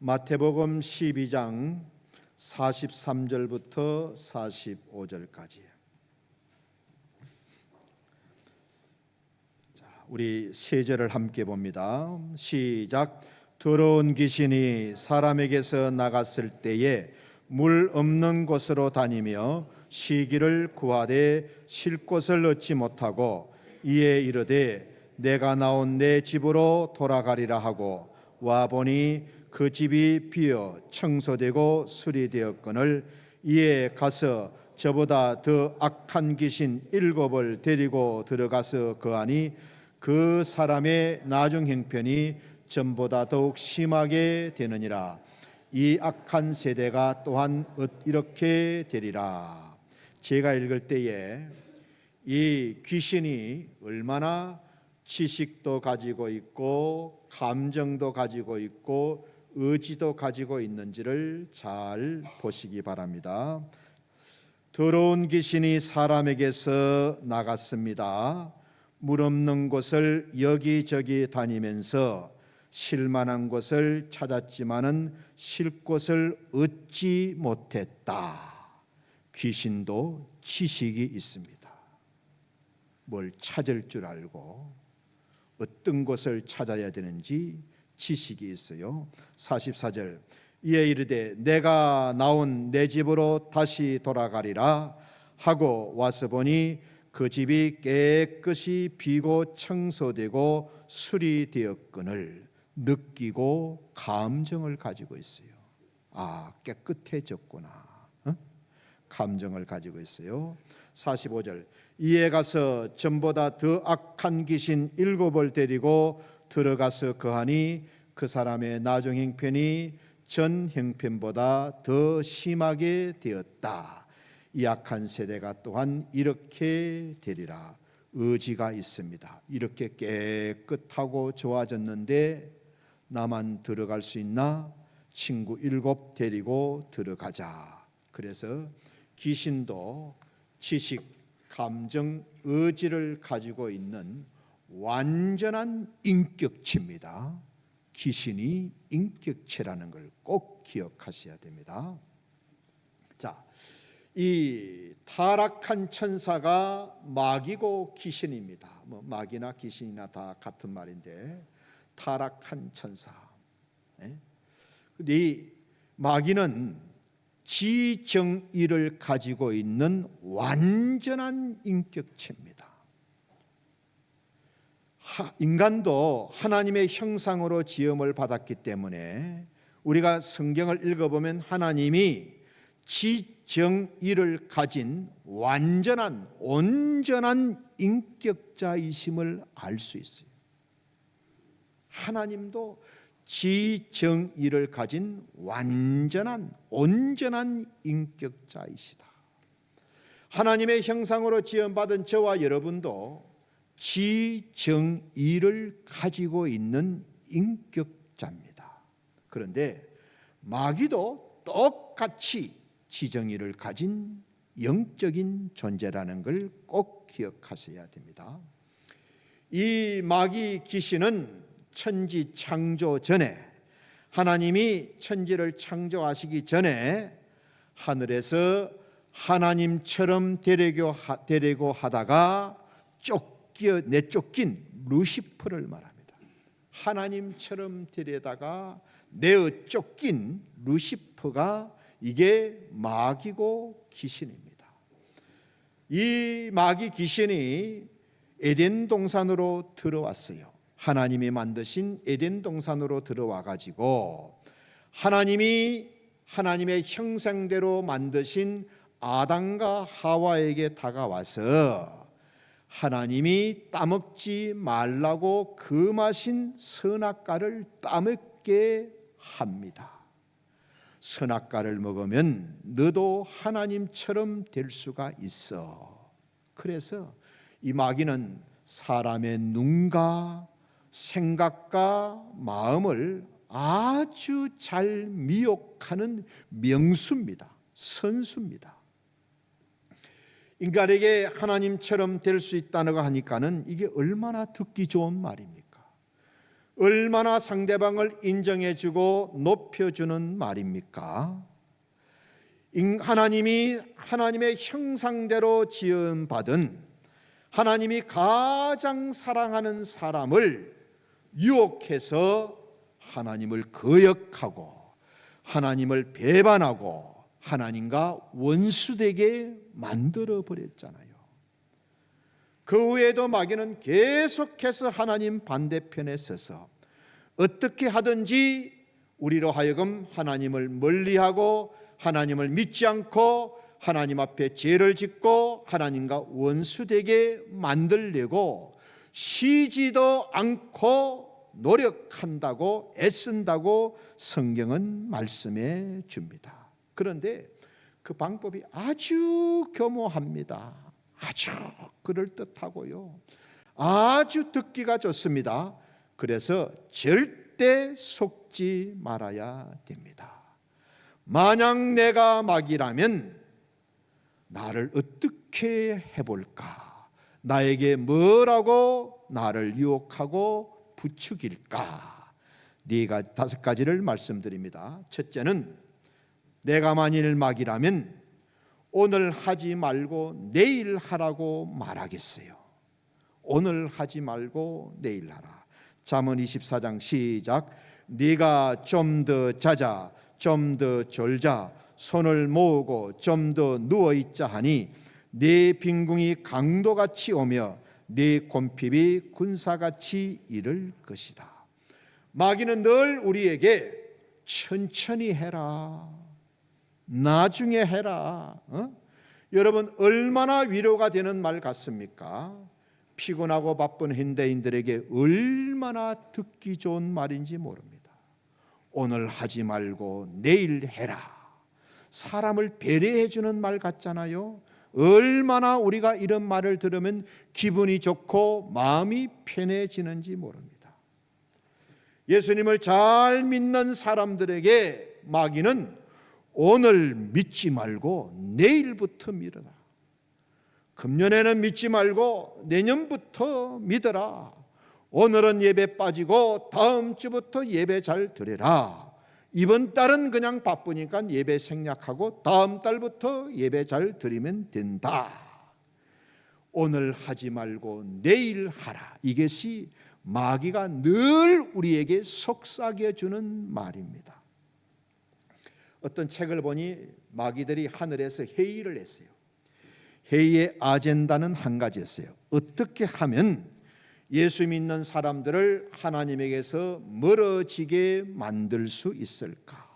마태복음 12장 43절부터 45절까지. 우리 세 절을 함께 봅니다. 시작. 더러운 귀신이 사람에게서 나갔을 때에 물 없는 곳으로 다니며 쉬기를 구하되 쉴 곳을 얻지 못하고 이에 이르되 내가 나온 내 집으로 돌아가리라 하고 와보니 그 집이 비어 청소되고 수리되었거늘 이에 가서 저보다 더 악한 귀신 7을 데리고 들어가서 거하니 그 사람의 나중 형편이 전보다 더욱 심하게 되느니라. 이 악한 세대가 또한 이렇게 되리라. 제가 읽을 때에 이 귀신이 얼마나 지식도 가지고 있고 감정도 가지고 있고 의지도 가지고 있는지를 잘 보시기 바랍니다. 더러운 귀신이 사람에게서 나갔습니다. 물 없는 곳을 여기저기 다니면서 쉴 만한 곳을 찾았지만은 쉴 곳을 얻지 못했다. 귀신도 지식이 있습니다. 뭘 찾을 줄 알고 어떤 곳을 찾아야 되는지 지식이 있어요. 44절. 이에 이르되 내가 나온 내 집으로 다시 돌아가리라 하고 와서 보니 그 집이 깨끗이 비고 청소되고 수리되었거늘 느끼고 감정을 가지고 있어요. 아, 깨끗해졌구나. 감정을 가지고 있어요. 45절. 이에 가서 전보다 더 악한 귀신 7을 데리고 들어가서 거하니 그 사람의 나중 형편이 전 형편보다 더 심하게 되었다. 이 악한 세대가 또한 이렇게 되리라. 의지가 있습니다. 이렇게 깨끗하고 좋아졌는데 나만 들어갈 수 있나? 친구 7 데리고 들어가자. 그래서 귀신도 지식, 감정, 의지를 가지고 있는 완전한 인격체입니다. 귀신이 인격체라는 걸 꼭 기억하셔야 됩니다. 자, 이 타락한 천사가 마귀고 귀신입니다. 마귀나 귀신이나 다 같은 말인데 타락한 천사. 근데 이 마귀는 지정의를 가지고 있는 완전한 인격체입니다. 인간도 하나님의 형상으로 지음을 받았기 때문에 우리가 성경을 읽어보면 하나님이 지정의를 가진 완전한 온전한 인격자이심을 알 수 있어요. 하나님도 지정의를 가진 완전한 온전한 인격자이시다. 하나님의 형상으로 지음받은 저와 여러분도 지정의를 가지고 있는 인격자입니다. 그런데 마귀도 똑같이 지정의를 가진 영적인 존재라는 걸 꼭 기억하셔야 됩니다. 이 마귀 귀신은 천지 창조 전에 하나님이 천지를 창조하시기 전에 하늘에서 하나님처럼 되려고 하다가 내쫓긴 루시퍼를 말합니다. 하나님처럼 되려다가 내어 쫓긴 루시퍼가 이게 마귀고 귀신입니다. 이 마귀 귀신이 에덴 동산으로 들어왔어요. 하나님이 만드신 에덴 동산으로 들어와 가지고 하나님이 하나님의 형상대로 만드신 아담과 하와에게 다가와서 하나님이 따먹지 말라고 금하신 선악과를 따먹게 합니다. 선악과를 먹으면 너도 하나님처럼 될 수가 있어. 그래서 이 마귀는 사람의 눈과 생각과 마음을 아주 잘 미혹하는 명수입니다. 선수입니다. 인간에게 하나님처럼 될 수 있다는 거 하니까는 이게 얼마나 듣기 좋은 말입니까? 얼마나 상대방을 인정해주고 높여주는 말입니까? 하나님이 하나님의 형상대로 지음받은 하나님이 가장 사랑하는 사람을 유혹해서 하나님을 거역하고 하나님을 배반하고 하나님과 원수되게 만들어 버렸잖아요. 그 외에도 마귀는 계속해서 하나님 반대편에 서서 어떻게 하든지 우리로 하여금 하나님을 멀리하고 하나님을 믿지 않고 하나님 앞에 죄를 짓고 하나님과 원수되게 만들려고 쉬지도 않고 노력한다고 애쓴다고 성경은 말씀해 줍니다. 그런데 그 방법이 아주 교모합니다. 아주 그럴듯하고요. 아주 듣기가 좋습니다. 그래서 절대 속지 말아야 됩니다. 만약 내가 마귀라면 나를 어떻게 해볼까? 나에게 뭐라고 나를 유혹하고 부추길까? 다섯 가지를 말씀드립니다. 첫째는 내가 만일 마귀라면 오늘 하지 말고 내일 하라고 말하겠어요. 오늘 하지 말고 내일 하라. 잠언 24장 시작. 네가 좀 더 자자, 좀 더 졸자, 손을 모으고 좀 더 누워있자 하니 네 빈궁이 강도같이 오며 네 곰핍이 군사같이 이를 것이다. 마귀는 늘 우리에게 천천히 해라, 나중에 해라. 여러분 얼마나 위로가 되는 말 같습니까? 피곤하고 바쁜 현대인들에게 얼마나 듣기 좋은 말인지 모릅니다. 오늘 하지 말고 내일 해라. 사람을 배려해 주는 말 같잖아요. 얼마나 우리가 이런 말을 들으면 기분이 좋고 마음이 편해지는지 모릅니다. 예수님을 잘 믿는 사람들에게 마귀는 오늘 믿지 말고 내일부터 믿어라. 금년에는 믿지 말고 내년부터 믿어라. 오늘은 예배 빠지고 다음 주부터 예배 잘 드려라. 이번 달은 그냥 바쁘니까 예배 생략하고 다음 달부터 예배 잘 드리면 된다. 오늘 하지 말고 내일 하라. 이것이 마귀가 늘 우리에게 속삭여 주는 말입니다. 어떤 책을 보니 마귀들이 하늘에서 회의를 했어요. 회의의 아젠다는 한 가지였어요. 어떻게 하면 예수 믿는 사람들을 하나님에게서 멀어지게 만들 수 있을까?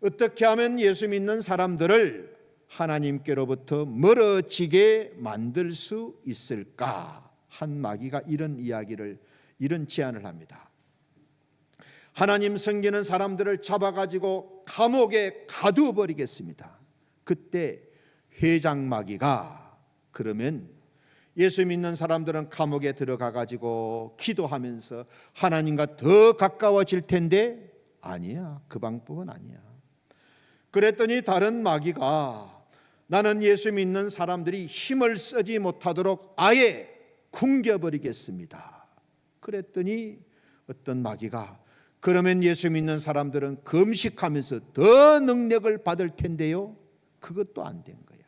어떻게 하면 예수 믿는 사람들을 하나님께로부터 멀어지게 만들 수 있을까? 한 마귀가 이런 제안을 합니다. 하나님 섬기는 사람들을 잡아가지고 감옥에 가두어 버리겠습니다. 그때 회장 마귀가 그러면 예수 믿는 사람들은 감옥에 들어가가지고 기도하면서 하나님과 더 가까워질 텐데 아니야. 그 방법은 아니야. 그랬더니 다른 마귀가 나는 예수 믿는 사람들이 힘을 쓰지 못하도록 아예 굶겨버리겠습니다. 그랬더니 어떤 마귀가 그러면 예수 믿는 사람들은 금식하면서 더 능력을 받을 텐데요. 그것도 안 된 거야.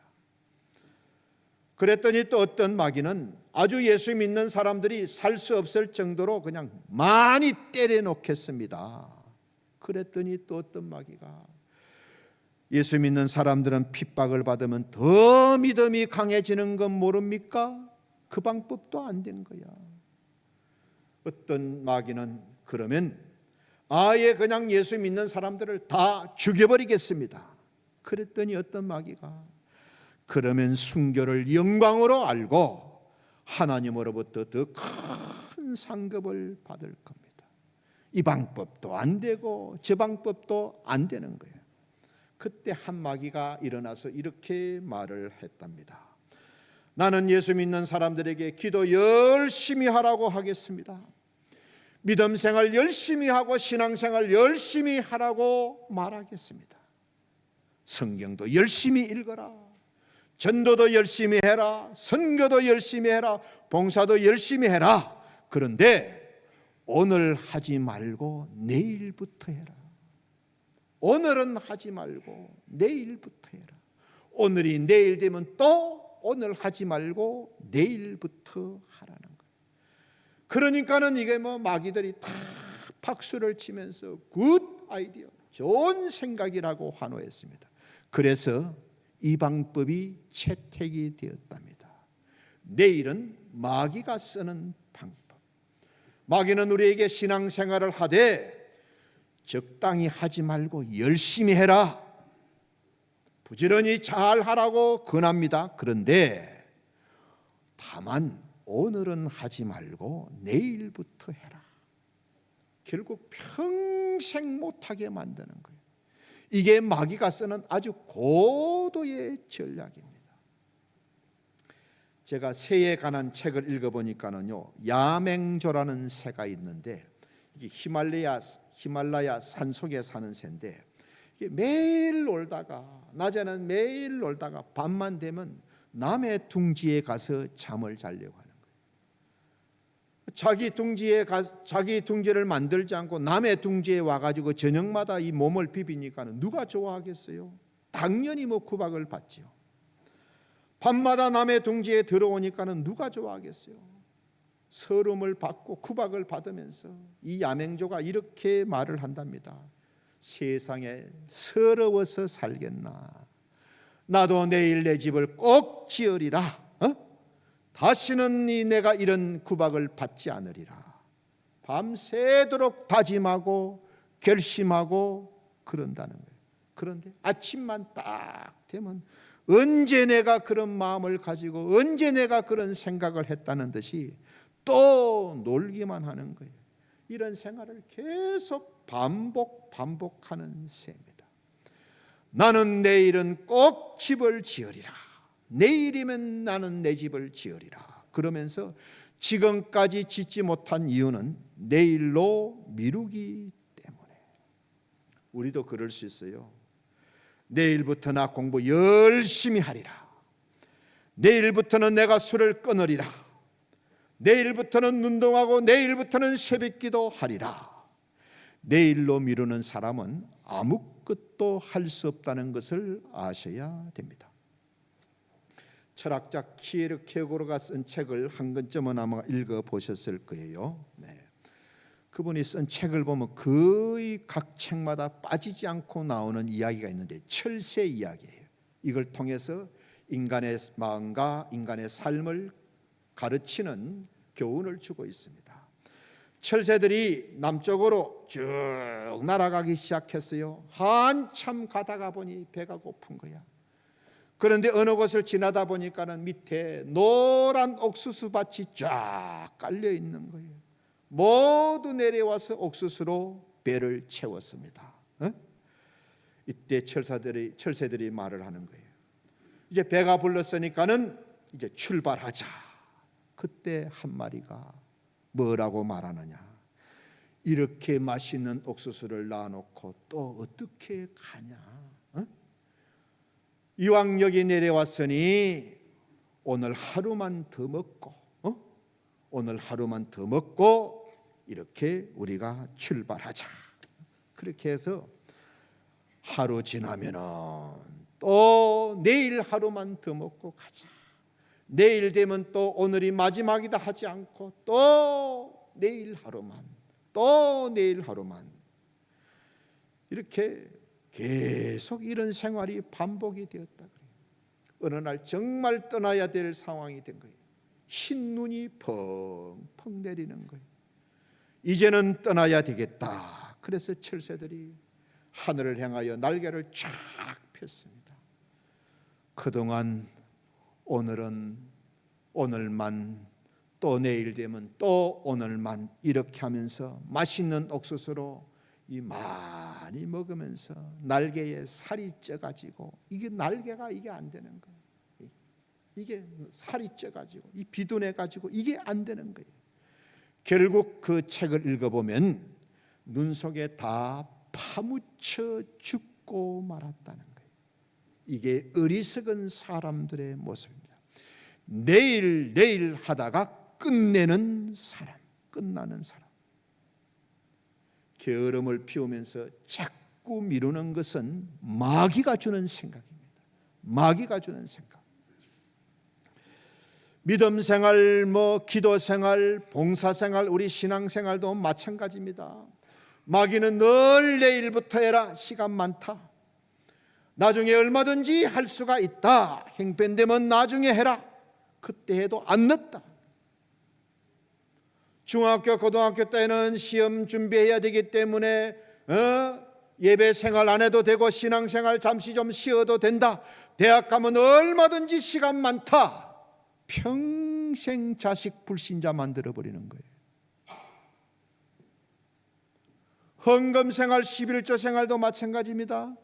그랬더니 또 어떤 마귀는 아주 예수 믿는 사람들이 살 수 없을 정도로 그냥 많이 때려 놓겠습니다. 그랬더니 또 어떤 마귀가 예수 믿는 사람들은 핍박을 받으면 더 믿음이 강해지는 건 모릅니까? 그 방법도 안 된 거야. 어떤 마귀는 그러면 아예 그냥 예수 믿는 사람들을 다 죽여버리겠습니다. 그랬더니 어떤 마귀가 그러면 순교를 영광으로 알고 하나님으로부터 더 큰 상급을 받을 겁니다. 이 방법도 안 되고 저 방법도 안 되는 거예요. 그때 한 마귀가 일어나서 이렇게 말을 했답니다. 나는 예수 믿는 사람들에게 기도 열심히 하라고 하겠습니다. 믿음 생활 열심히 하고 신앙생활 열심히 하라고 말하겠습니다. 성경도 열심히 읽어라. 전도도 열심히 해라. 선교도 열심히 해라. 봉사도 열심히 해라. 그런데 오늘 하지 말고 내일부터 해라. 오늘은 하지 말고 내일부터 해라. 오늘이 내일 되면 또 오늘 하지 말고 내일부터 하라는 거예요. 그러니까는 이게 마귀들이 다 박수를 치면서 굿 아이디어, 좋은 생각이라고 환호했습니다. 그래서 이 방법이 채택이 되었답니다. 내일은 마귀가 쓰는 방법. 마귀는 우리에게 신앙생활을 하되 적당히 하지 말고 열심히 해라, 부지런히 잘 하라고 권합니다. 그런데 다만 오늘은 하지 말고 내일부터 해라. 결국 평생 못하게 만드는 거예요. 이게 마귀가 쓰는 아주 고도의 전략입니다. 제가 새에 관한 책을 읽어보니까는요, 야맹조라는 새가 있는데 이게 히말라야 산속에 사는 새인데 이게 매일 놀다가 낮에는 매일 놀다가 밤만 되면 남의 둥지에 가서 잠을 자려고 하는 거예요. 자기 둥지를 만들지 않고 남의 둥지에 와가지고 저녁마다 이 몸을 비비니까 누가 좋아하겠어요? 당연히 구박을 받지요. 밤마다 남의 둥지에 들어오니까는 누가 좋아하겠어요? 서름을 받고 구박을 받으면서 이 야맹조가 이렇게 말을 한답니다. 세상에 서러워서 살겠나? 나도 내일 내 집을 꼭 지으리라. 다시는 내가 이런 구박을 받지 않으리라. 밤새도록 다짐하고 결심하고 그런다는 거예요. 그런데 아침만 딱 되면 언제 내가 그런 마음을 가지고 언제 내가 그런 생각을 했다는 듯이 또 놀기만 하는 거예요. 이런 생활을 계속 반복하는 셈입니다. 나는 내일은 꼭 집을 지으리라. 내일이면 나는 내 집을 지으리라. 그러면서 지금까지 짓지 못한 이유는 내일로 미루기 때문에. 우리도 그럴 수 있어요. 내일부터 나 공부 열심히 하리라. 내일부터는 내가 술을 끊으리라. 내일부터는 운동하고 내일부터는 새벽기도 하리라. 내일로 미루는 사람은 아무것도 할 수 없다는 것을 아셔야 됩니다. 철학자 키에르케고르가 쓴 책을 한 권쯤은 아마 읽어보셨을 거예요. 그분이 쓴 책을 보면 거의 각 책마다 빠지지 않고 나오는 이야기가 있는데 철새 이야기예요. 이걸 통해서 인간의 마음과 인간의 삶을 가르치는 교훈을 주고 있습니다. 철새들이 남쪽으로 쭉 날아가기 시작했어요. 한참 가다가 보니 배가 고픈 거야. 그런데 어느 곳을 지나다 보니까는 밑에 노란 옥수수 밭이 쫙 깔려 있는 거예요. 모두 내려와서 옥수수로 배를 채웠습니다. 이때 철새들이 말을 하는 거예요. 이제 배가 불렀으니까는 이제 출발하자. 그때 한 마리가 뭐라고 말하느냐? 이렇게 맛있는 옥수수를 놔놓고 또 어떻게 가냐? 이왕 여기 내려왔으니 오늘 하루만 더 먹고 오늘 하루만 더 먹고 이렇게 우리가 출발하자. 그렇게 해서 하루 지나면은 또 내일 하루만 더 먹고 가자. 내일 되면 또 오늘이 마지막이다 하지 않고 또 내일 하루만, 또 내일 하루만, 이렇게 계속 이런 생활이 반복이 되었다 그래요. 어느 날 정말 떠나야 될 상황이 된 거예요. 흰 눈이 펑펑 내리는 거예요. 이제는 떠나야 되겠다. 그래서 철새들이 하늘을 향하여 날개를 쫙 폈습니다. 그동안 오늘은 오늘만, 또 내일 되면 또 오늘만, 이렇게 하면서 맛있는 옥수수로 많이 먹으면서 날개에 살이 쪄가지고, 이게 날개가 이게 안 되는 거예요. 이게 살이 쪄가지고 이 비둔해가지고 이게 안 되는 거예요. 결국 그 책을 읽어보면 눈 속에 다 파묻혀 죽고 말았다는 거예요. 이게 어리석은 사람들의 모습입니다. 내일 하다가 끝내는 사람, 끝나는 사람. 게으름을 피우면서 자꾸 미루는 것은 마귀가 주는 생각입니다. 마귀가 주는 생각. 믿음 생활, 기도 생활, 봉사 생활, 우리 신앙 생활도 마찬가지입니다. 마귀는 늘 내일부터 해라, 시간 많다, 나중에 얼마든지 할 수가 있다, 형편되면 나중에 해라, 그때 해도 안 늦다. 중학교, 고등학교 때는 시험 준비해야 되기 때문에 예배 생활 안 해도 되고 신앙 생활 잠시 좀 쉬어도 된다. 대학 가면 얼마든지 시간 많다. 평생 자식 불신자 만들어버리는 거예요. 헌금 생활, 11조 생활도 마찬가지입니다.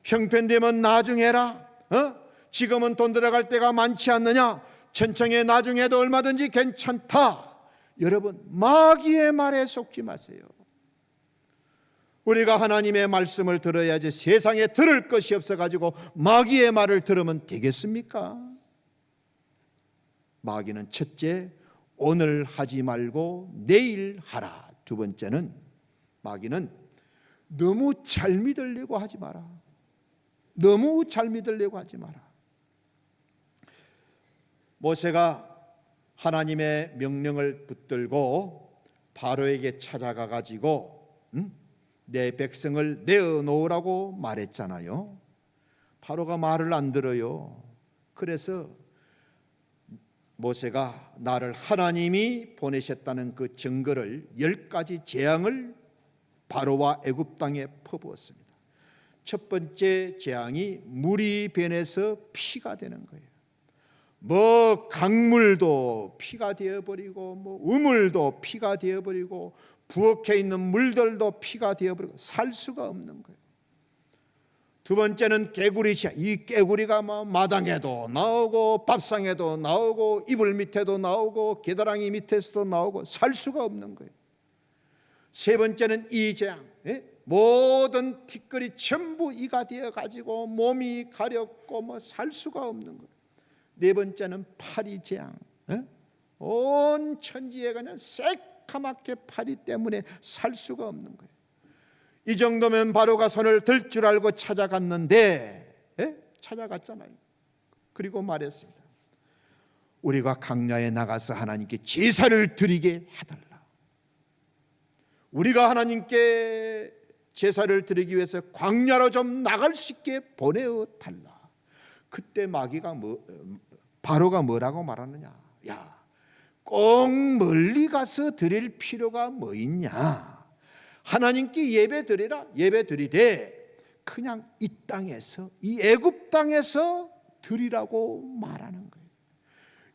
형편되면 나중에 해라. 지금은 돈 들어갈 때가 많지 않느냐, 천천히 나중에 해도 얼마든지 괜찮다. 여러분, 마귀의 말에 속지 마세요. 우리가 하나님의 말씀을 들어야지 세상에 들을 것이 없어가지고 마귀의 말을 들으면 되겠습니까? 마귀는 첫째, 오늘 하지 말고 내일 하라. 두 번째는 마귀는 너무 잘 믿으려고 하지 마라. 너무 잘 믿으려고 하지 마라. 모세가 하나님의 명령을 붙들고 바로에게 찾아가 가지고 내 백성을 내어놓으라고 말했잖아요. 바로가 말을 안 들어요. 그래서 모세가 나를 하나님이 보내셨다는 그 증거를 10가지 재앙을 바로와 애굽 땅에 퍼부었습니다. 첫 번째 재앙이 물이 변해서 피가 되는 거예요. 강물도 피가 되어버리고 우물도 피가 되어버리고 부엌에 있는 물들도 피가 되어버리고 살 수가 없는 거예요. 두 번째는 개구리시야. 이 개구리가 마당에도 나오고 밥상에도 나오고 이불 밑에도 나오고 겨드랑이 밑에서도 나오고 살 수가 없는 거예요. 세 번째는 이 재앙. 모든 티끌이 전부 이가 되어가지고 몸이 가렵고 살 수가 없는 거예요. 네 번째는 파리 재앙. 온 천지에 그냥 새카맣게 파리 때문에 살 수가 없는 거예요. 이 정도면 바로가 손을 들 줄 알고 찾아갔는데, 찾아갔잖아요. 그리고 말했습니다. 우리가 강야에 나가서 하나님께 제사를 드리게 해달라. 우리가 하나님께 제사를 드리기 위해서 광야로 좀 나갈 수 있게 보내어 달라. 그때 마귀가 바로가 뭐라고 말하느냐? 야, 꼭 멀리 가서 드릴 필요가 뭐 있냐? 하나님께 예배 드리라. 예배 드리되 그냥 이 땅에서, 이 애굽 땅에서 드리라고 말하는 거예요.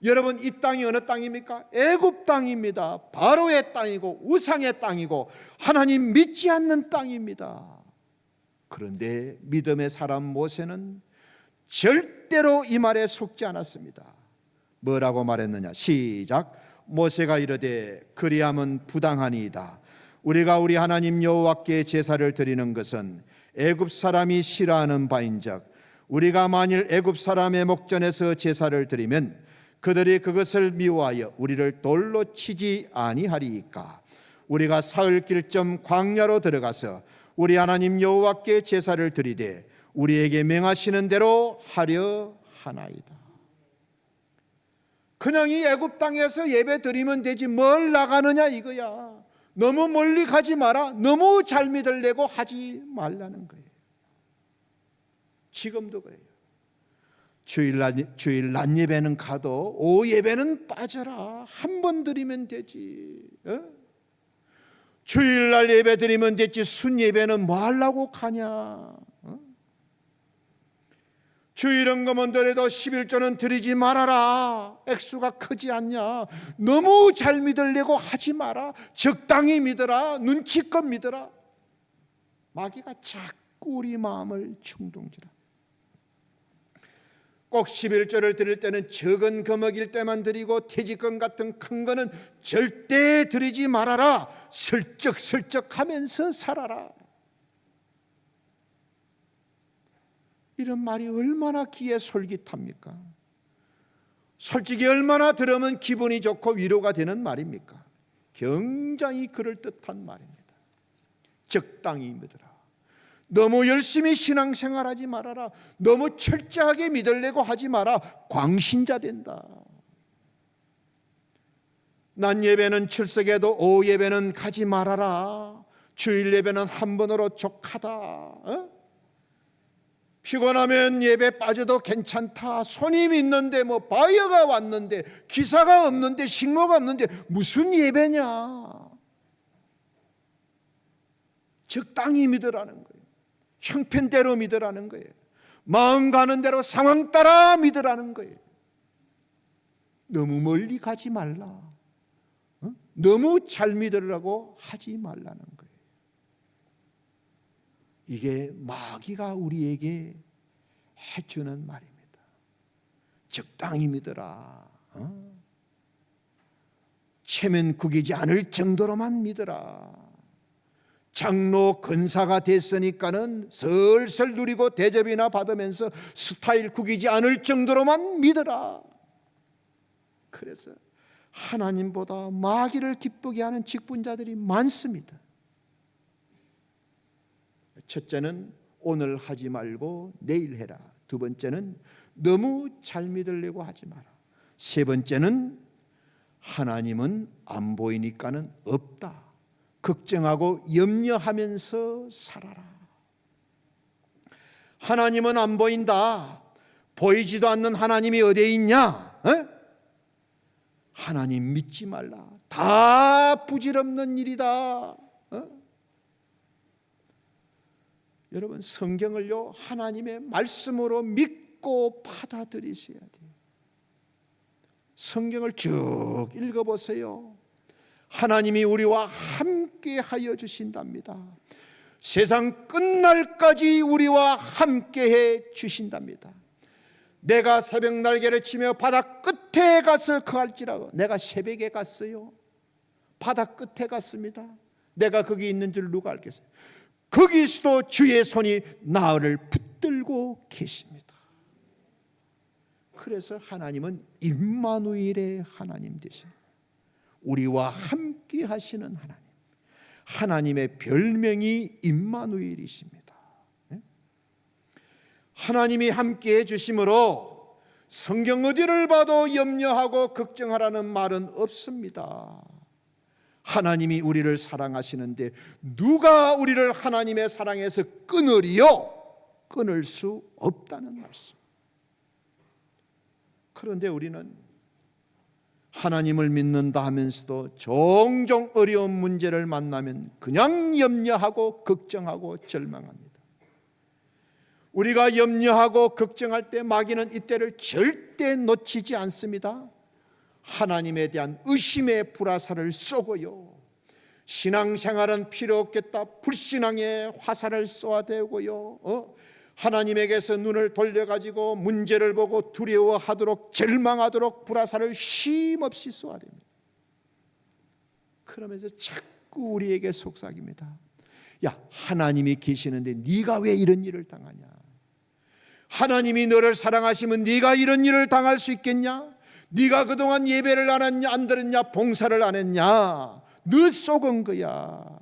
여러분, 이 땅이 어느 땅입니까? 애굽 땅입니다. 바로의 땅이고 우상의 땅이고 하나님 믿지 않는 땅입니다. 그런데 믿음의 사람 모세는 절대로 이 말에 속지 않았습니다. 뭐라고 말했느냐? 시작. 모세가 이르되 그리함은 부당하니이다. 우리가 우리 하나님 여호와께 제사를 드리는 것은 애굽 사람이 싫어하는 바인즉 우리가 만일 애굽 사람의 목전에서 제사를 드리면 그들이 그것을 미워하여 우리를 돌로 치지 아니하리이까. 우리가 사흘 길쯤 광야로 들어가서 우리 하나님 여호와께 제사를 드리되 우리에게 명하시는 대로 하려 하나이다. 그냥 이 애굽 땅에서 예배 드리면 되지 뭘 나가느냐 이거야. 너무 멀리 가지 마라. 너무 잘 믿으려고 하지 말라는 거예요. 지금도 그래요. 주일 낮 예배는 가도 오후 예배는 빠져라. 한 번 드리면 되지. 주일날 예배 드리면 됐지 순 예배는 뭐 하려고 가냐. 주일은 거면더라도 11조는 드리지 말아라. 액수가 크지 않냐. 너무 잘 믿으려고 하지 마라. 적당히 믿어라. 눈치껏 믿어라. 마귀가 자꾸 우리 마음을 충동질합니다. 꼭 11조를 드릴 때는 적은 금액일 때만 드리고 퇴직금 같은 큰 거는 절대 드리지 말아라. 슬쩍슬쩍 하면서 살아라. 이런 말이 얼마나 귀에 솔깃합니까? 솔직히 얼마나 들으면 기분이 좋고 위로가 되는 말입니까? 굉장히 그럴듯한 말입니다. 적당히 믿어라. 너무 열심히 신앙생활하지 말아라. 너무 철저하게 믿으려고 하지 마라. 광신자 된다. 낮 예배는 출석해도 오후 예배는 가지 말아라. 주일 예배는 한 번으로 족하다. 피곤하면 예배 빠져도 괜찮다. 손님 있는데 뭐 바이어가 왔는데 기사가 없는데 식모가 없는데 무슨 예배냐. 적당히 믿으라는 거예요. 형편대로 믿으라는 거예요. 마음 가는 대로 상황 따라 믿으라는 거예요. 너무 멀리 가지 말라. 너무 잘 믿으라고 하지 말라는 거예요. 이게 마귀가 우리에게 해주는 말입니다. 적당히 믿어라. 체면 구기지 않을 정도로만 믿어라. 장로 근사가 됐으니까는 슬슬 누리고 대접이나 받으면서 스타일 구기지 않을 정도로만 믿어라. 그래서 하나님보다 마귀를 기쁘게 하는 직분자들이 많습니다. 첫째는 오늘 하지 말고 내일 해라. 두 번째는 너무 잘 믿으려고 하지 마라. 세 번째는 하나님은 안 보이니까는 없다. 걱정하고 염려하면서 살아라. 하나님은 안 보인다. 보이지도 않는 하나님이 어디에 있냐? 하나님 믿지 말라. 다 부질없는 일이다. 여러분, 성경을요 하나님의 말씀으로 믿고 받아들이셔야 돼요. 성경을 쭉 읽어보세요. 하나님이 우리와 함께 하여 주신답니다. 세상 끝날까지 우리와 함께 해 주신답니다. 내가 새벽 날개를 치며 바다 끝에 가서 거할지라도, 내가 새벽에 갔어요. 바다 끝에 갔습니다. 내가 거기 있는 줄 누가 알겠어요? 거기서도 주의 손이 나를 붙들고 계십니다. 그래서 하나님은 임마누엘의 하나님 되십니다. 우리와 함께 하시는 하나님. 하나님의 별명이 임마누엘이십니다. 하나님이 함께 해주심으로 성경 어디를 봐도 염려하고 걱정하라는 말은 없습니다. 하나님이 우리를 사랑하시는데 누가 우리를 하나님의 사랑에서 끊으리요? 끊을 수 없다는 말씀. 그런데 우리는 하나님을 믿는다 하면서도 종종 어려운 문제를 만나면 그냥 염려하고 걱정하고 절망합니다. 우리가 염려하고 걱정할 때 마귀는 이때를 절대 놓치지 않습니다. 하나님에 대한 의심의 불화살을 쏘고요, 신앙생활은 필요 없겠다 불신앙의 화살을 쏘아대고요, 하나님에게서 눈을 돌려가지고 문제를 보고 두려워하도록 절망하도록 불화살을 쉼없이 쏘아댑니다. 그러면서 자꾸 우리에게 속삭입니다. 야, 하나님이 계시는데 네가 왜 이런 일을 당하냐? 하나님이 너를 사랑하시면 네가 이런 일을 당할 수 있겠냐? 네가 그동안 예배를 안 했냐, 안 들었냐, 봉사를 안 했냐? 너 속은 거야.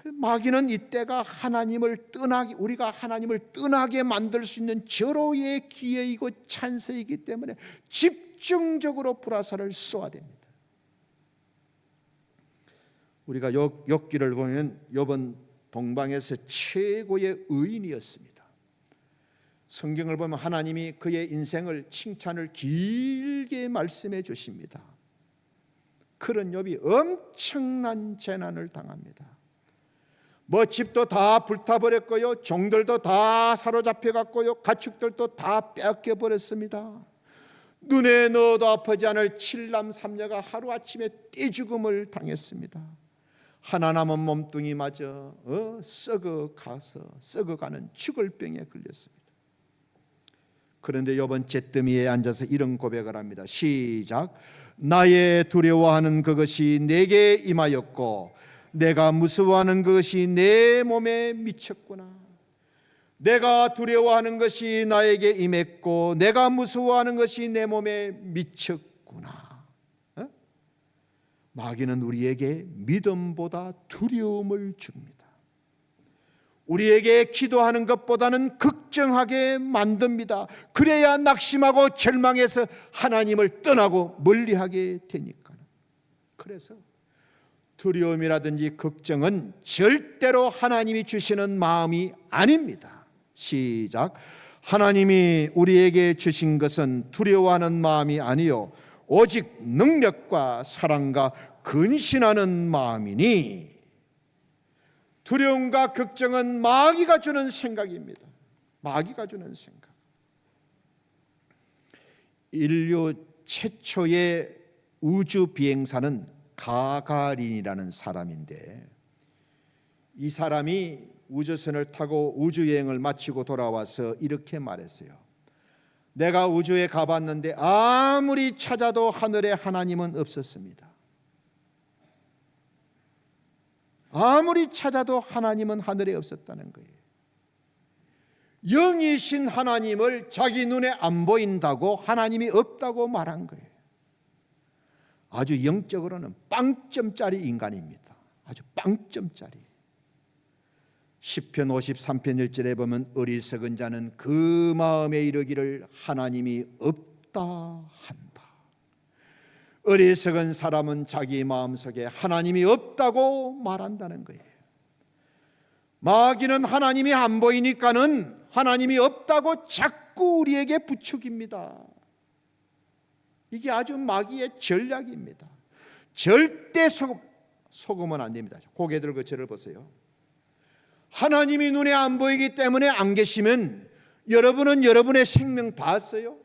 마귀는 이때가 하나님을 떠나게, 우리가 하나님을 떠나게 만들 수 있는 절호의 기회이고 찬스이기 때문에 집중적으로 불화살을 쏘아댑니다. 우리가 욥기를 보면 욥은 동방에서 최고의 의인이었습니다. 성경을 보면 하나님이 그의 인생을 칭찬을 길게 말씀해 주십니다. 그런 욥이 엄청난 재난을 당합니다. 뭐 집도 다 불타버렸고요, 종들도 다 사로잡혀갔고요, 가축들도 다 빼앗겨버렸습니다. 눈에 넣어도 아프지 않을 7남 3녀가 하루아침에 떼죽음을 당했습니다. 하나 남은 몸뚱이마저 썩어가는 죽을 병에 걸렸습니다. 그런데 이번 잿더미에 앉아서 이런 고백을 합니다. 시작. 나의 두려워하는 그것이 내게 임하였고 내가 무서워하는 그것이 내 몸에 미쳤구나. 내가 두려워하는 것이 나에게 임했고 내가 무서워하는 것이 내 몸에 미쳤구나. 마귀는 우리에게 믿음보다 두려움을 줍니다. 우리에게 기도하는 것보다는 걱정하게 만듭니다. 그래야 낙심하고 절망해서 하나님을 떠나고 멀리하게 되니까. 그래서 두려움이라든지 걱정은 절대로 하나님이 주시는 마음이 아닙니다. 시작. 하나님이 우리에게 주신 것은 두려워하는 마음이 아니요 오직 능력과 사랑과 근신하는 마음이니. 두려움과 걱정은 마귀가 주는 생각입니다. 마귀가 주는 생각. 인류 최초의 우주 비행사는 가가린이라는 사람인데, 이 사람이 우주선을 타고 우주여행을 마치고 돌아와서 이렇게 말했어요. 내가 우주에 가봤는데 아무리 찾아도 하늘에 하나님은 없었습니다. 아무리 찾아도 하나님은 하늘에 없었다는 거예요. 영이신 하나님을 자기 눈에 안 보인다고 하나님이 없다고 말한 거예요. 아주 영적으로는 빵점짜리 인간입니다. 아주 빵점짜리. 시편 53편 1절에 보면 어리석은 자는 그 마음에 이르기를 하나님이 없다 한다. 어리석은 사람은 자기 마음속에 하나님이 없다고 말한다는 거예요. 마귀는 하나님이 안 보이니까는 하나님이 없다고 자꾸 우리에게 부추깁니다. 이게 아주 마귀의 전략입니다. 절대 속으면 안 됩니다. 고개 들고 저를 보세요. 하나님이 눈에 안 보이기 때문에 안 계시면 여러분은 여러분의 생명 봤어요?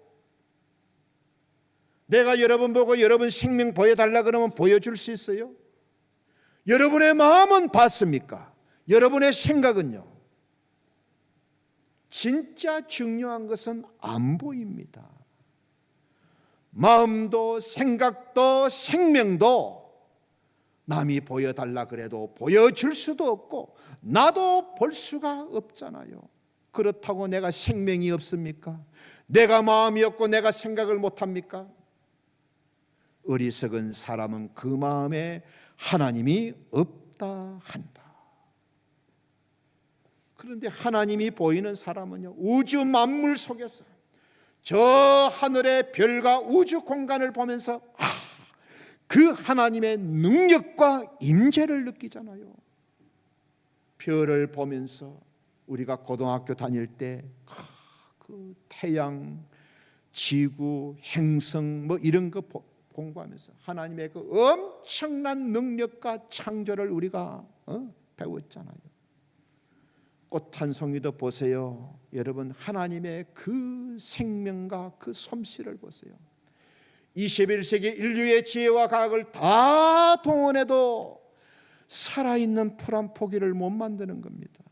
내가 여러분 보고 여러분 생명 보여달라 그러면 보여줄 수 있어요? 여러분의 마음은 봤습니까? 여러분의 생각은요? 진짜 중요한 것은 안 보입니다. 마음도 생각도 생명도 남이 보여달라 그래도 보여줄 수도 없고 나도 볼 수가 없잖아요. 그렇다고 내가 생명이 없습니까? 내가 마음이 없고 내가 생각을 못합니까? 어리석은 사람은 그 마음에 하나님이 없다 한다. 그런데 하나님이 보이는 사람은요, 우주 만물 속에서 저 하늘의 별과 우주 공간을 보면서 그 하나님의 능력과 임재를 느끼잖아요. 별을 보면서 우리가 고등학교 다닐 때 그 태양, 지구, 행성 뭐 이런 거 공부하면서 하나님의 그 엄청난 능력과 창조를 우리가 배웠잖아요. 꽃 한 송이도 보세요. 여러분 하나님의 그 생명과 그 솜씨를 보세요. 21세기 인류의 지혜와 과학을 다 동원해도 살아있는 풀 한 포기를 못 만드는 겁니다.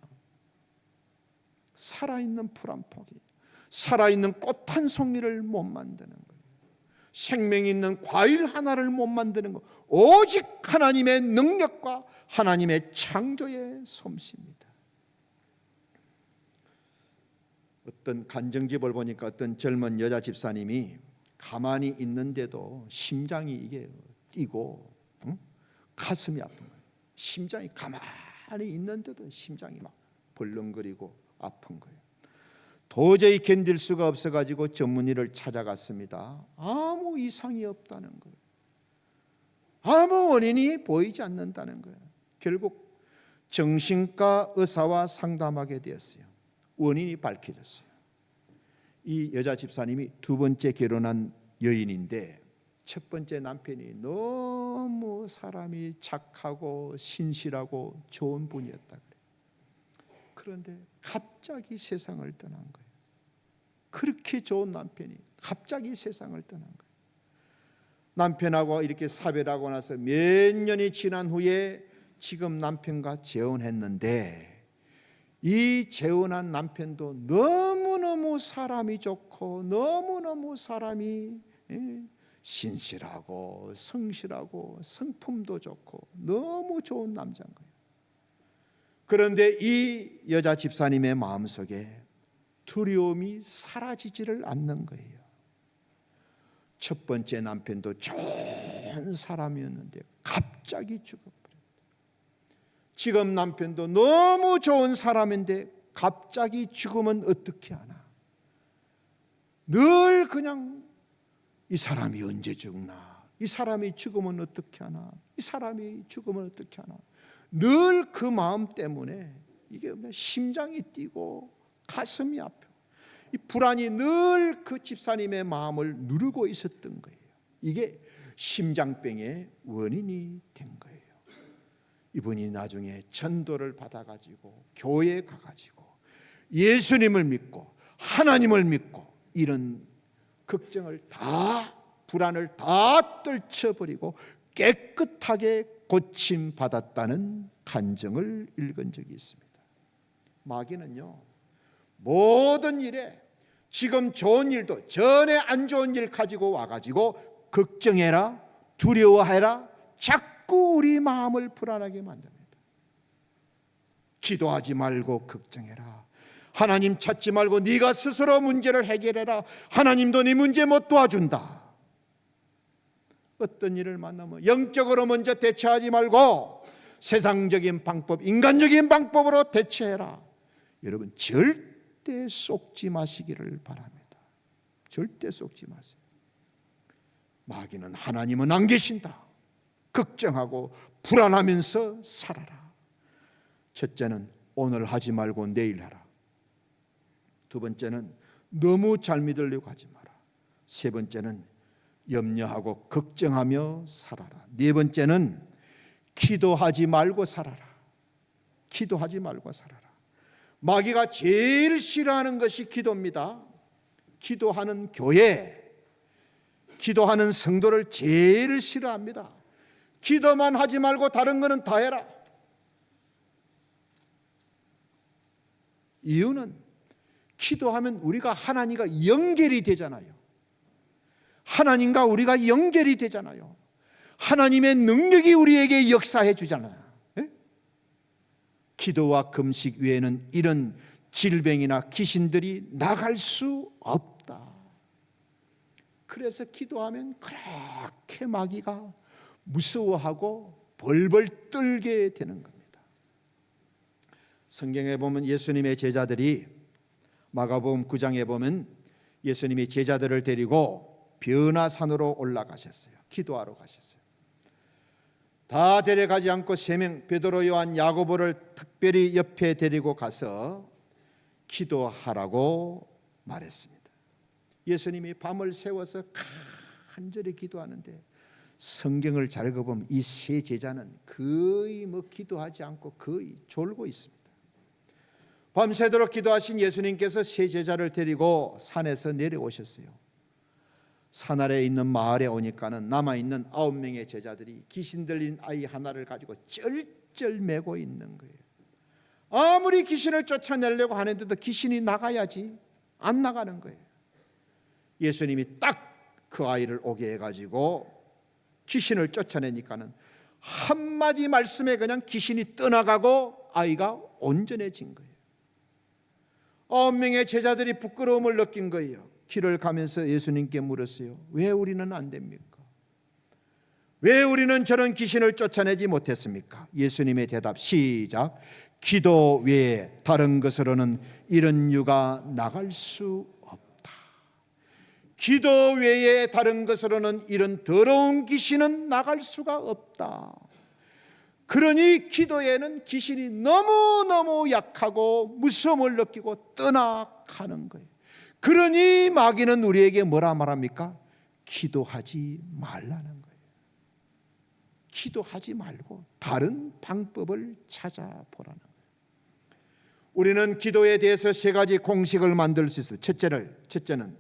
살아있는 풀 한 포기, 살아있는 꽃 한 송이를 못 만드는 거예요. 생명 있는 과일 하나를 못 만드는 거, 오직 하나님의 능력과 하나님의 창조의 솜씨입니다. 어떤 간증집을 보니까 어떤 젊은 여자 집사님이 가만히 있는데도 심장이 이게 뛰고 가슴이 아픈 거예요. 심장이 가만히 있는데도 심장이 막 벌렁거리고 아픈 거예요. 도저히 견딜 수가 없어가지고 전문의를 찾아갔습니다. 아무 이상이 없다는 거예요. 아무 원인이 보이지 않는다는 거예요. 결국 정신과 의사와 상담하게 되었어요. 원인이 밝혀졌어요. 이 여자 집사님이 두 번째 결혼한 여인인데 첫 번째 남편이 너무 사람이 착하고 신실하고 좋은 분이었다 그래요. 그런데 갑자기 세상을 떠난 거예요. 그렇게 좋은 남편이 갑자기 세상을 떠난 거예요. 남편하고 이렇게 사별하고 나서 몇 년이 지난 후에 지금 남편과 재혼했는데 이 재혼한 남편도 너무너무 사람이 좋고 너무너무 사람이 신실하고 성실하고 성품도 좋고 너무 좋은 남자인 거예요. 그런데 이 여자 집사님의 마음속에 두려움이 사라지지를 않는 거예요. 첫 번째 남편도 좋은 좋은 사람이었는데 갑자기 죽어버렸다. 지금 남편도 너무 좋은 사람인데 갑자기 죽으면 어떻게 하나. 늘 그냥 이 사람이 언제 죽나, 이 사람이 죽으면 어떻게 하나, 이 사람이 죽으면 어떻게 하나. 늘 그 마음 때문에 이게 심장이 뛰고 가슴이 아파. 이 불안이 늘 그 집사님의 마음을 누르고 있었던 거예요. 이게 심장병의 원인이 된 거예요. 이분이 나중에 전도를 받아가지고 교회에 가가지고 예수님을 믿고 하나님을 믿고 이런 걱정을 다, 불안을 다 떨쳐버리고 깨끗하게 고침받았다는 간증을 읽은 적이 있습니다. 마귀는요, 모든 일에 지금 좋은 일도 전에 안 좋은 일 가지고 와가지고 걱정해라, 두려워해라, 자꾸 우리 마음을 불안하게 만듭니다. 기도하지 말고 걱정해라. 하나님 찾지 말고 네가 스스로 문제를 해결해라. 하나님도 네 문제 못 도와준다. 어떤 일을 만나면 영적으로 먼저 대처하지 말고 세상적인 방법, 인간적인 방법으로 대처해라. 여러분 절대 속지 마시기를 바랍니다. 절대 속지 마세요. 마귀는 하나님은 안 계신다. 걱정하고 불안하면서 살아라. 첫째는 오늘 하지 말고 내일 하라. 두 번째는 너무 잘 믿으려고 하지 마라. 세 번째는 염려하고 걱정하며 살아라. 네 번째는 기도하지 말고 살아라. 기도하지 말고 살아라. 마귀가 제일 싫어하는 것이 기도입니다. 기도하는 교회, 기도하는 성도를 제일 싫어합니다. 기도만 하지 말고 다른 거는 다 해라. 이유는 기도하면 우리가 하나님과 연결이 되잖아요. 하나님과 우리가 연결이 되잖아요. 하나님의 능력이 우리에게 역사해 주잖아요. 예? 기도와 금식 외에는 이런 질병이나 귀신들이 나갈 수 없다. 그래서 기도하면 그렇게 마귀가 무서워하고 벌벌 떨게 되는 겁니다. 성경에 보면 예수님의 제자들이, 마가복음 9장에 보면 예수님이 제자들을 데리고 변화산으로 올라가셨어요. 기도하러 가셨어요. 다 데려가지 않고 세 명, 베드로, 요한, 야고보를 특별히 옆에 데리고 가서 기도하라고 말했습니다. 예수님이 밤을 새워서 간절히 기도하는데 성경을 잘 읽어보면 이 세 제자는 거의 기도하지 않고 거의 졸고 있습니다. 밤새도록 기도하신 예수님께서 세 제자를 데리고 산에서 내려오셨어요. 산 아래에 있는 마을에 오니까는 남아있는 9명의 제자들이 귀신 들린 아이 하나를 가지고 쩔쩔매고 있는 거예요. 아무리 귀신을 쫓아내려고 하는데도 귀신이 나가야지 안 나가는 거예요. 예수님이 딱 그 아이를 오게 해가지고 귀신을 쫓아내니까는 한마디 말씀에 그냥 귀신이 떠나가고 아이가 온전해진 거예요. 9명의 제자들이 부끄러움을 느낀 거예요. 길을 가면서 예수님께 물었어요. 왜 우리는 안 됩니까? 왜 우리는 저런 귀신을 쫓아내지 못했습니까? 예수님의 대답 시작. 기도 외에 다른 것으로는 이런 유가 나갈 수 없다. 기도 외에 다른 것으로는 이런 더러운 귀신은 나갈 수가 없다. 그러니 기도에는 귀신이 너무너무 약하고 무서움을 느끼고 떠나가는 거예요. 그러니 마귀는 우리에게 뭐라 말합니까? 기도하지 말라는 거예요. 기도하지 말고 다른 방법을 찾아보라는 거예요. 우리는 기도에 대해서 세 가지 공식을 만들 수 있어요. 첫째는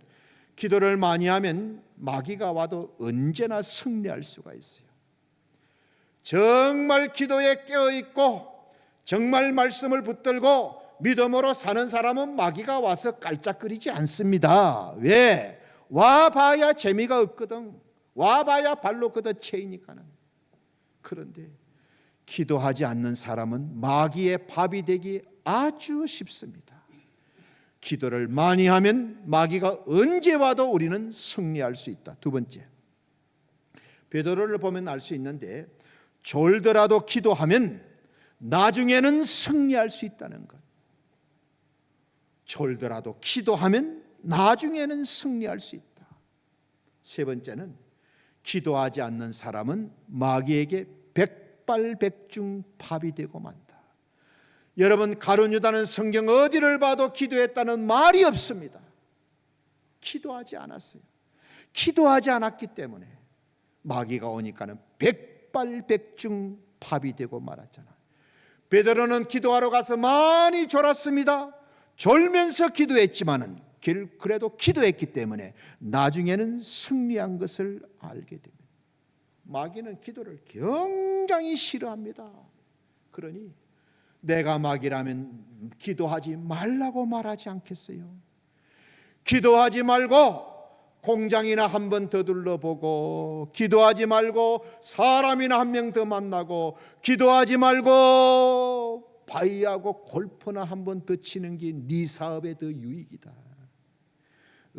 기도를 많이 하면 마귀가 와도 언제나 승리할 수가 있어요. 정말 기도에 깨어있고 정말 말씀을 붙들고 믿음으로 사는 사람은 마귀가 와서 깔짝거리지 않습니다. 왜? 와봐야 재미가 없거든. 와봐야 발로 걷어채이니까는. 그런데 기도하지 않는 사람은 마귀의 밥이 되기 아주 쉽습니다. 기도를 많이 하면 마귀가 언제 와도 우리는 승리할 수 있다. 두 번째, 베드로를 보면 알 수 있는데 졸더라도 기도하면 나중에는 승리할 수 있다는 것. 졸더라도 기도하면 나중에는 승리할 수 있다. 세 번째는 기도하지 않는 사람은 마귀에게 백발백중 밥이 되고 만다. 여러분, 가룟 유다는 성경 어디를 봐도 기도했다는 말이 없습니다. 기도하지 않았어요. 기도하지 않았기 때문에 마귀가 오니까는 백발백중 밥이 되고 말았잖아. 베드로는 기도하러 가서 많이 졸았습니다. 졸면서 기도했지만은 그래도 기도했기 때문에 나중에는 승리한 것을 알게 됩니다. 마귀는 기도를 굉장히 싫어합니다. 그러니 내가 마귀라면 기도하지 말라고 말하지 않겠어요? 기도하지 말고 공장이나 한번 더 둘러보고, 기도하지 말고 사람이나 한 명 더 만나고, 기도하지 말고 바위하고 골프나 한번 더 치는 게 네 사업에 더 유익이다.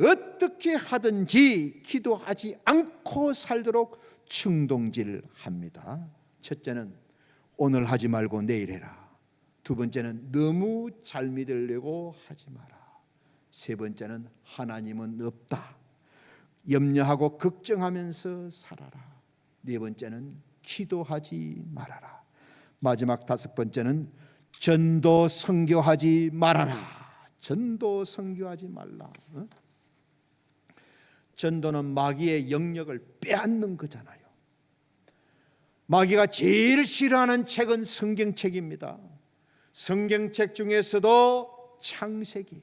어떻게 하든지 기도하지 않고 살도록 충동질합니다. 첫째는 오늘 하지 말고 내일 해라. 두 번째는 너무 잘 믿으려고 하지 마라. 세 번째는 하나님은 없다. 염려하고 걱정하면서 살아라. 네 번째는 기도하지 말아라. 마지막 다섯 번째는 전도 선교하지 말아라. 전도 선교하지 말라. 전도는 마귀의 영역을 빼앗는 거잖아요. 마귀가 제일 싫어하는 책은 성경책입니다. 성경책 중에서도 창세기.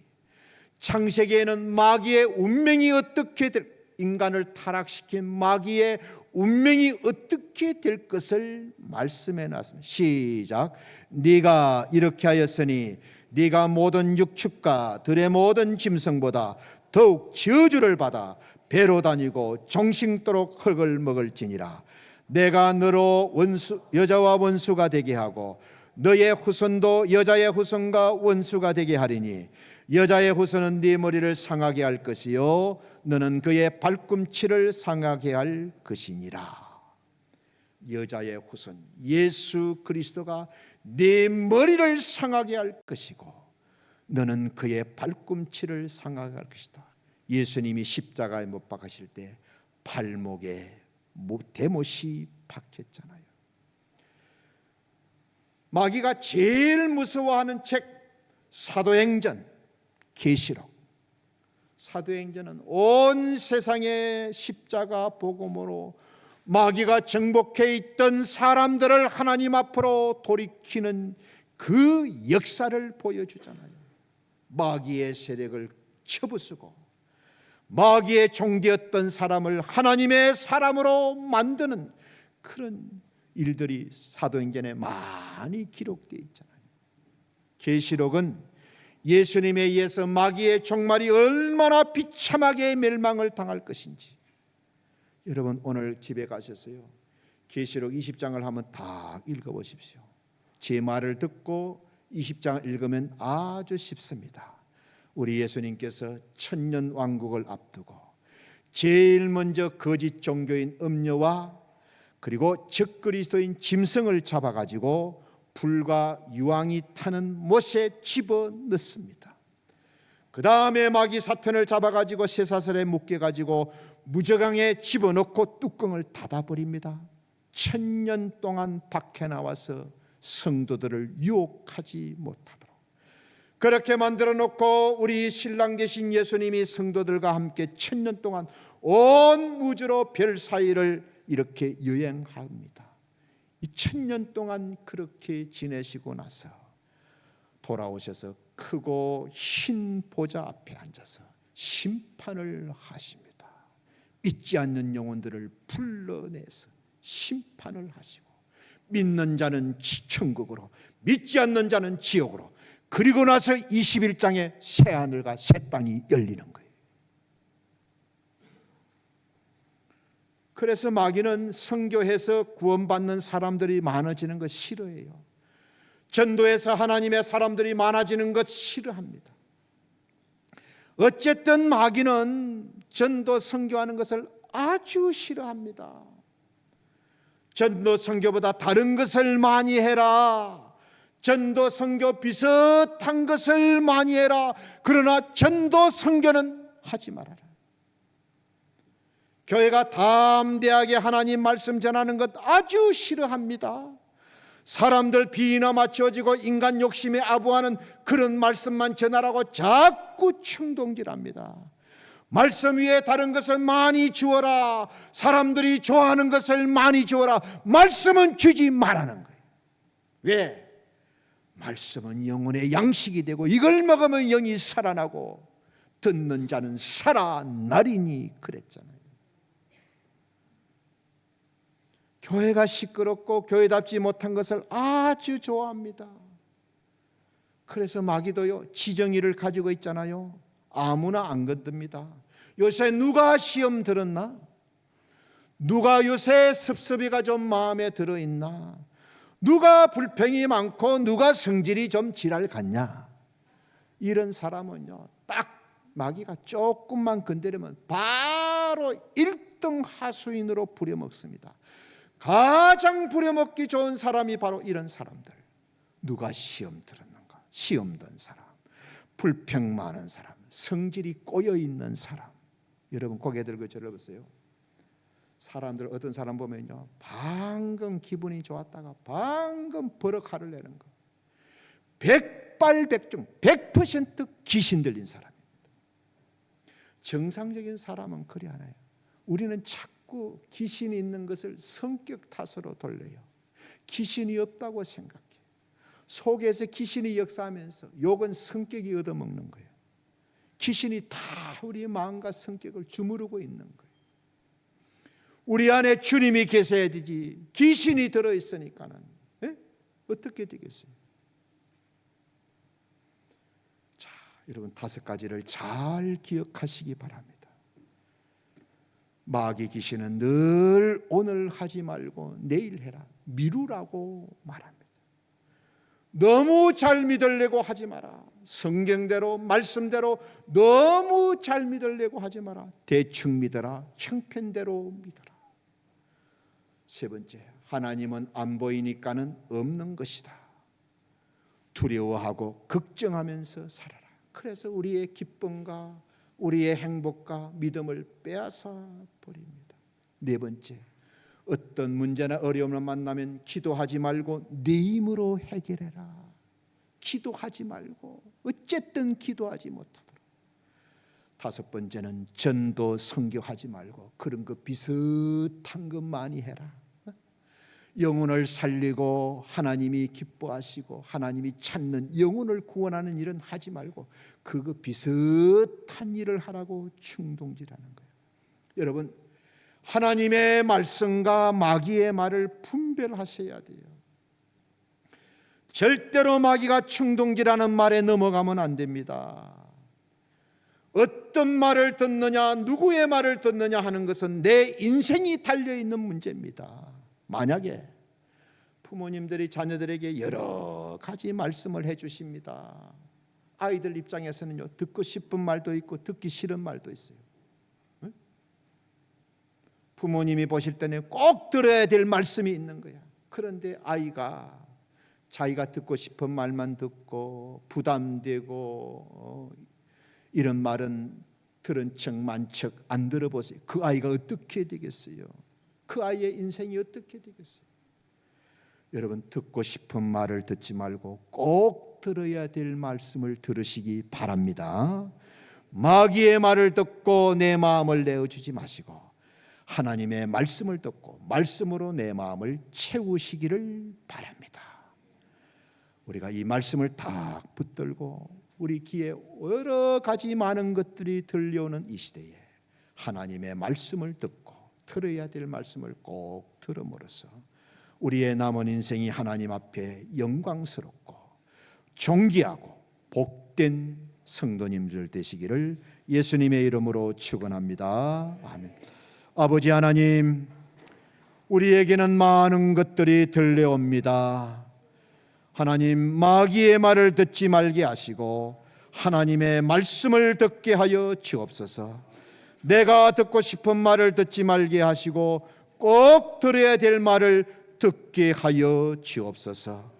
창세기에는 마귀의 운명이 어떻게 인간을 타락시킨 마귀의 운명이 어떻게 될 것을 말씀해 놨습니다. 시작. 네가 이렇게 하였으니 네가 모든 육축과 들의 모든 짐승보다 더욱 저주를 받아 배로 다니고 정식도록 흙을 먹을지니라. 내가 너로 여자와 원수가 되게 하고 너의 후손도 여자의 후손과 원수가 되게 하리니 여자의 후손은 네 머리를 상하게 할 것이요 너는 그의 발꿈치를 상하게 할 것이니라. 여자의 후손 예수 그리스도가 네 머리를 상하게 할 것이고 너는 그의 발꿈치를 상하게 할 것이다. 예수님이 십자가에 못 박히실 때 발목에 대못이 박혔잖아요. 마귀가 제일 무서워하는 책 사도행전, 계시록. 사도행전은 온 세상의 십자가 복음으로 마귀가 정복해 있던 사람들을 하나님 앞으로 돌이키는 그 역사를 보여주잖아요. 마귀의 세력을 쳐부수고 마귀의 종되었던 사람을 하나님의 사람으로 만드는 그런 일들이 사도행전에 많이 기록되어 있잖아요. 계시록은 예수님에 의해서 마귀의 종말이 얼마나 비참하게 멸망을 당할 것인지, 여러분 오늘 집에 가셔서요 계시록 20장을 한번 다 읽어보십시오. 제 말을 듣고 20장을 읽으면 아주 쉽습니다. 우리 예수님께서 천년 왕국을 앞두고 제일 먼저 거짓 종교인 음녀와 그리고 적그리스도인 짐승을 잡아가지고 불과 유황이 타는 못에 집어넣습니다. 그 다음에 마귀 사탄을 잡아가지고 쇠사슬에 묶여가지고 무저강에 집어넣고 뚜껑을 닫아버립니다. 1000년 동안 밖에 나와서 성도들을 유혹하지 못하도록 그렇게 만들어 놓고 우리 신랑 되신 예수님이 성도들과 함께 1000년 동안 온 우주로 별 사이를 이렇게 여행합니다. 이 1000년 동안 그렇게 지내시고 나서 돌아오셔서 크고 흰 보좌 앞에 앉아서 심판을 하십니다. 믿지 않는 영혼들을 불러내서 심판을 하시고 믿는 자는 천국으로 믿지 않는 자는 지옥으로, 그리고 나서 21장에 새 하늘과 새 땅이 열리는 거예요. 그래서 마귀는 선교해서 구원받는 사람들이 많아지는 것 싫어해요. 전도해서 하나님의 사람들이 많아지는 것 싫어합니다. 어쨌든 마귀는 전도 선교하는 것을 아주 싫어합니다. 전도 선교보다 다른 것을 많이 해라. 전도 선교 비슷한 것을 많이 해라. 그러나 전도 선교는 하지 말아라. 교회가 담대하게 하나님 말씀 전하는 것 아주 싫어합니다. 사람들 비위나 맞춰지고 인간 욕심에 아부하는 그런 말씀만 전하라고 자꾸 충동질합니다. 말씀 위에 다른 것을 많이 주어라. 사람들이 좋아하는 것을 많이 주어라. 말씀은 주지 말라는 거예요. 왜? 말씀은 영혼의 양식이 되고 이걸 먹으면 영이 살아나고 듣는 자는 살아나리니 그랬잖아요. 교회가 시끄럽고 교회답지 못한 것을 아주 좋아합니다. 그래서 마귀도요, 지정의를 가지고 있잖아요. 아무나 안 건듭니다. 요새 누가 시험 들었나? 누가 요새 섭섭이가 좀 마음에 들어있나? 누가 불평이 많고 누가 성질이 좀 지랄 같냐? 이런 사람은요, 딱 마귀가 조금만 건드리면 바로 1등 하수인으로 부려먹습니다. 가장 부려먹기 좋은 사람이 바로 이런 사람들. 누가 시험 들었는가? 시험 든 사람, 불평 많은 사람, 성질이 꼬여있는 사람. 여러분 고개 들고 들어보세요. 사람들 어떤 사람 보면요, 방금 기분이 좋았다가 방금 버럭 화를 내는 거, 백발백중 100% 귀신 들린 사람입니다. 정상적인 사람은 그리 않아요. 우리는 자꾸 귀신이 있는 것을 성격 탓으로 돌려요. 귀신이 없다고 생각해요. 속에서 귀신이 역사하면서 욕은 성격이 얻어먹는 거예요. 귀신이 다 우리 마음과 성격을 주무르고 있는 거예요. 우리 안에 주님이 계셔야 되지 귀신이 들어있으니까는 어떻게 되겠어요? 자, 여러분 5가지를 잘 기억하시기 바랍니다. 마귀 귀신은 늘 오늘 하지 말고 내일 해라, 미루라고 말합니다. 너무 잘 믿으려고 하지 마라. 성경대로 말씀대로 너무 잘 믿으려고 하지 마라. 대충 믿어라. 형편대로 믿어라. 3번째, 하나님은 안 보이니까는 없는 것이다. 두려워하고 걱정하면서 살아라. 그래서 우리의 기쁨과 우리의 행복과 믿음을 빼앗아 버립니다. 4번째, 어떤 문제나 어려움을 만나면 기도하지 말고 내 힘으로 해결해라. 기도하지 말고 어쨌든 기도하지 못하도록. 5번째는 전도 선교하지 말고 그런 거 비슷한 것 많이 해라. 영혼을 살리고 하나님이 기뻐하시고 하나님이 찾는 영혼을 구원하는 일은 하지 말고 그거 비슷한 일을 하라고 충동질하는 거예요. 여러분, 하나님의 말씀과 마귀의 말을 분별하셔야 돼요. 절대로 마귀가 충동질하는 말에 넘어가면 안 됩니다. 어떤 말을 듣느냐, 누구의 말을 듣느냐 하는 것은 내 인생이 달려있는 문제입니다. 만약에 부모님들이 자녀들에게 여러 가지 말씀을 해주십니다. 아이들 입장에서는요, 듣고 싶은 말도 있고 듣기 싫은 말도 있어요. 부모님이 보실 때는 꼭 들어야 될 말씀이 있는 거야. 그런데 아이가 자기가 듣고 싶은 말만 듣고 부담되고 이런 말은 들은 척 만척 안 들어보세요. 그 아이가 어떻게 되겠어요? 그 아이의 인생이 어떻게 되겠어요? 여러분, 듣고 싶은 말을 듣지 말고 꼭 들어야 될 말씀을 들으시기 바랍니다. 마귀의 말을 듣고 내 마음을 내어주지 마시고 하나님의 말씀을 듣고 말씀으로 내 마음을 채우시기를 바랍니다. 우리가 이 말씀을 딱 붙들고 우리 귀에 여러 가지 많은 것들이 들려오는 이 시대에 하나님의 말씀을 듣고 들어야 될 말씀을 꼭 들음으로써 우리의 남은 인생이 하나님 앞에 영광스럽고 존귀하고 복된 성도님들 되시기를 예수님의 이름으로 축원합니다. 아멘. 아버지 하나님, 우리에게는 많은 것들이 들려옵니다. 하나님, 마귀의 말을 듣지 말게 하시고 하나님의 말씀을 듣게 하여 주옵소서. 내가 듣고 싶은 말을 듣지 말게 하시고 꼭 들어야 될 말을 듣게 하여 주옵소서.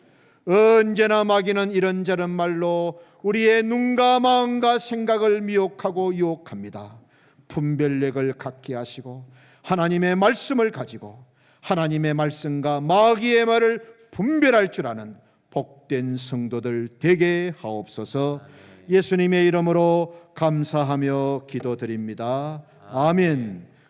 언제나 마귀는 이런저런 말로 우리의 눈과 마음과 생각을 미혹하고 유혹합니다. 분별력을 갖게 하시고 하나님의 말씀을 가지고 하나님의 말씀과 마귀의 말을 분별할 줄 아는 복된 성도들 되게 하옵소서. 예수님의 이름으로 감사하며 기도드립니다. 아멘.